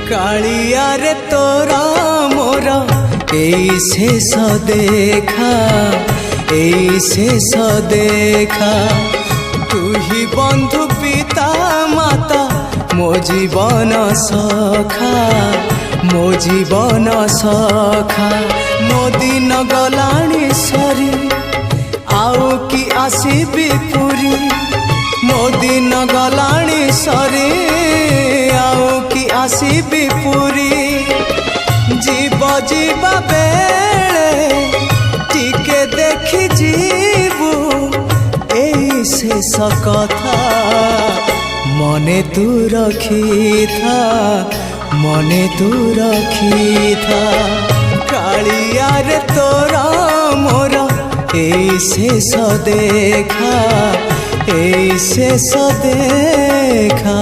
कालिया रे तोरा मोरा एई शेष देखा, एई शेष देखा। तू ही बंधु पिता माता मो जीवन सखा, मो जीवन सखा। मो दिन गलाणी सरी आउ कि आसीबी पुरी, मो दिन गलाणी सरी आउ कि आसीबी पुरी। जीव जीवा बेले टिके देखी जीवु एई शेष कथा। मने तू रखी था, मने तू रखी था। कालिया रे तोरा मोरा एई शेष देखा, एई शेष देखा।